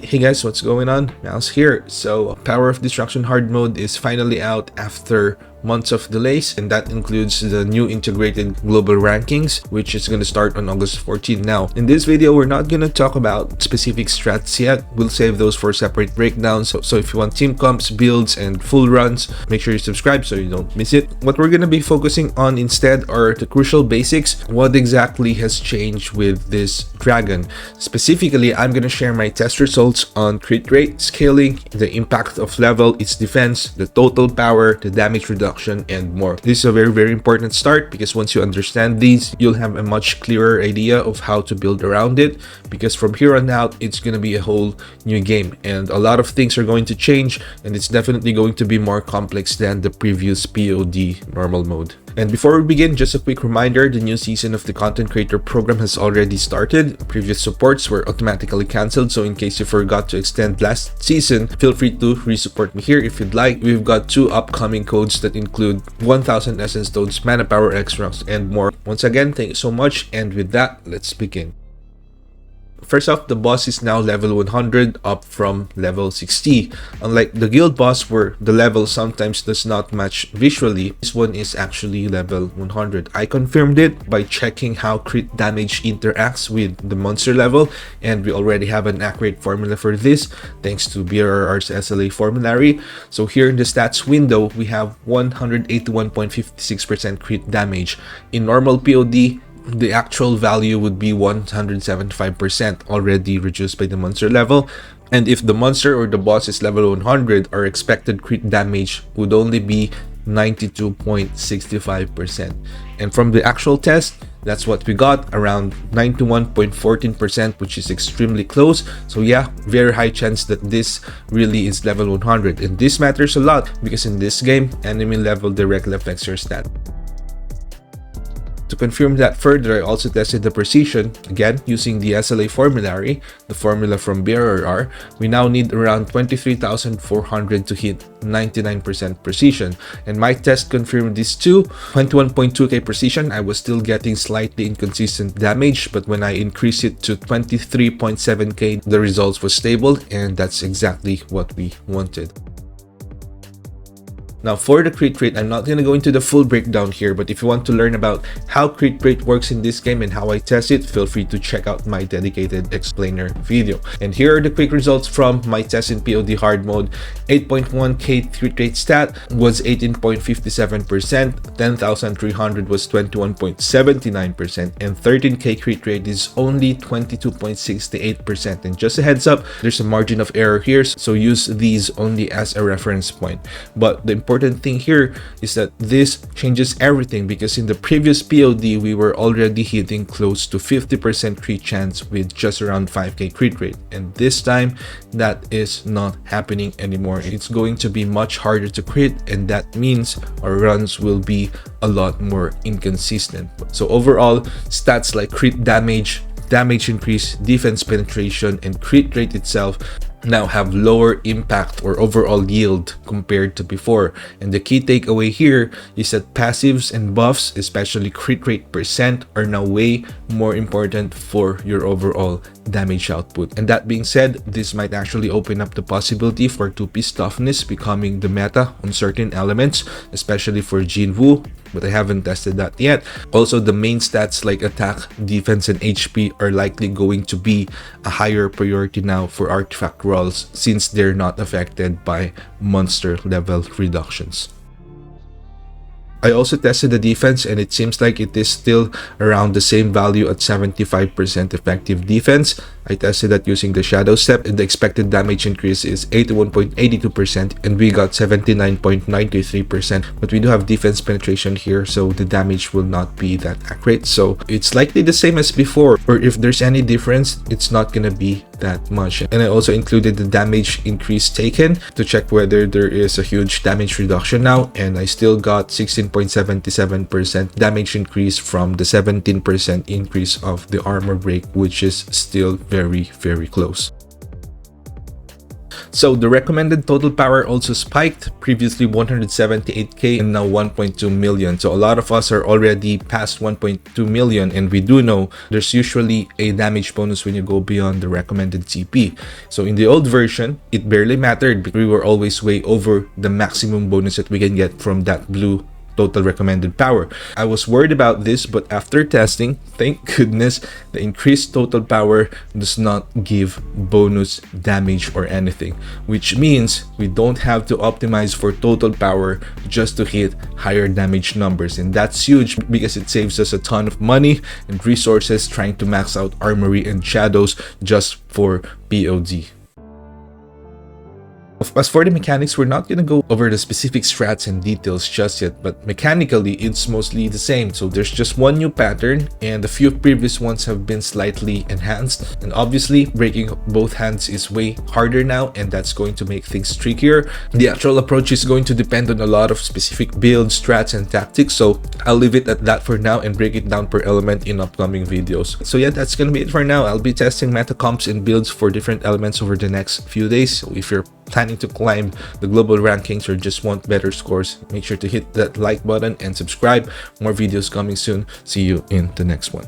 Hey guys, what's going on? Mouse here. So, Power of Destruction hard mode is finally out after months of delays, and that includes the new integrated global rankings, which is going to start on August 14. Now, in this video, we're not going to talk about specific strats yet. We'll save those for separate breakdowns. So if you want team comps, builds, and full runs, make sure you subscribe so you don't miss it. What we're going to be focusing on instead are the crucial basics. What exactly has changed with this dragon? Specifically, I'm going to share my test results on crit rate, scaling, the impact of level, its defense, the total power, the damage reduction, and more. This is a very important start because once you understand these, you'll have a much clearer idea of how to build around it, because from here on out, it's going to be a whole new game and a lot of things are going to change, and it's definitely going to be more complex than the previous PoD normal mode. And before we begin, just a quick reminder, the new season of the Content Creator Program has already started. Previous supports were automatically cancelled, so in case you forgot to extend last season, feel free to re-support me here if you'd like. We've got 2 upcoming codes that include 1000 Essence Stones, Mana Power Extracts, and more. Once again, thank you so much, and with that, let's begin. First off, the boss is now level 100, up from level 60. Unlike the guild boss where the level sometimes does not match visually, this one is actually level 100. I confirmed it by checking how crit damage interacts with the monster level, and we already have an accurate formula for this thanks to BRR's SLA formulary. So here in the stats window, we have 181.56% crit damage. In normal PoD, the actual value would be 175%, already reduced by the monster level. And if the monster or the boss is level 100, our expected crit damage would only be 92.65%. And from the actual test, that's what we got, around 91.14%, which is extremely close. So yeah, very high chance that this really is level 100. And this matters a lot because in this game, enemy level directly affects your stat. To confirm that further, I also tested the precision, again using the SLA formulary, the formula from BRR. We now need around 23,400 to hit 99% precision, and my test confirmed this too. 21.2k precision, I was still getting slightly inconsistent damage, but when I increased it to 23.7k, the results was stable, and that's exactly what we wanted. Now for the crit rate, I'm not going to go into the full breakdown here, but if you want to learn about how crit rate works in this game and how I test it, feel free to check out my dedicated explainer video. And here are the quick results from my test in PoD hard mode. 8.1k crit rate stat was 18.57%, 10,300 was 21.79%, and 13k crit rate is only 22.68%. And just a heads up, there's a margin of error here, so use these only as a reference point. But the important thing here is that this changes everything, because in the previous PoD we were already hitting close to 50% crit chance with just around 5k crit rate, and this time that is not happening anymore. It's going to be much harder to crit, and that means our runs will be a lot more inconsistent. So overall, stats like crit damage, damage increase, defense penetration, and crit rate itself now have lower impact or overall yield compared to before. And the key takeaway here is that passives and buffs, especially crit rate percent, are now way more important for your overall damage output. And that being said, this might actually open up the possibility for 2-piece toughness becoming the meta on certain elements, especially for Jinwoo, but I haven't tested that yet. Also, the main stats like attack, defense, and HP are likely going to be a higher priority now for artifact rolls, since they're not affected by monster level reductions. I also tested the defense, and it seems like it is still around the same value at 75% effective defense. I tested that using the shadow step, and the expected damage increase is 81.82%, and we got 79.93%. But we do have defense penetration here, so the damage will not be that accurate. So it's likely the same as before, or if there's any difference, it's not gonna be that much. And I also included the damage increase taken to check whether there is a huge damage reduction now, and I still got 16.77% damage increase from the 17% increase of the armor break, which is still very close. So the recommended total power also spiked, previously 178k and now 1.2 million. So a lot of us are already past 1.2 million, and we do know there's usually a damage bonus when you go beyond the recommended TP. So in the old version, it barely mattered because we were always way over the maximum bonus that we can get from that blue total recommended power. I was worried about this, but after testing, thank goodness, the increased total power does not give bonus damage or anything, which means we don't have to optimize for total power just to hit higher damage numbers. And that's huge because it saves us a ton of money and resources trying to max out armory and shadows just for PoD. As for the mechanics, we're not going to go over the specific strats and details just yet, but mechanically it's mostly the same. So there's just one new pattern and a few previous ones have been slightly enhanced, and obviously breaking both hands is way harder now, and that's going to make things trickier. The actual approach is going to depend on a lot of specific builds, strats, and tactics, so I'll leave it at that for now and break it down per element in upcoming videos. So yeah, that's going to be it for now. I'll be testing meta comps and builds for different elements over the next few days, so if you're planning to climb the global rankings or just want better scores, make sure to hit that like button and subscribe. More videos coming soon. See you in the next one.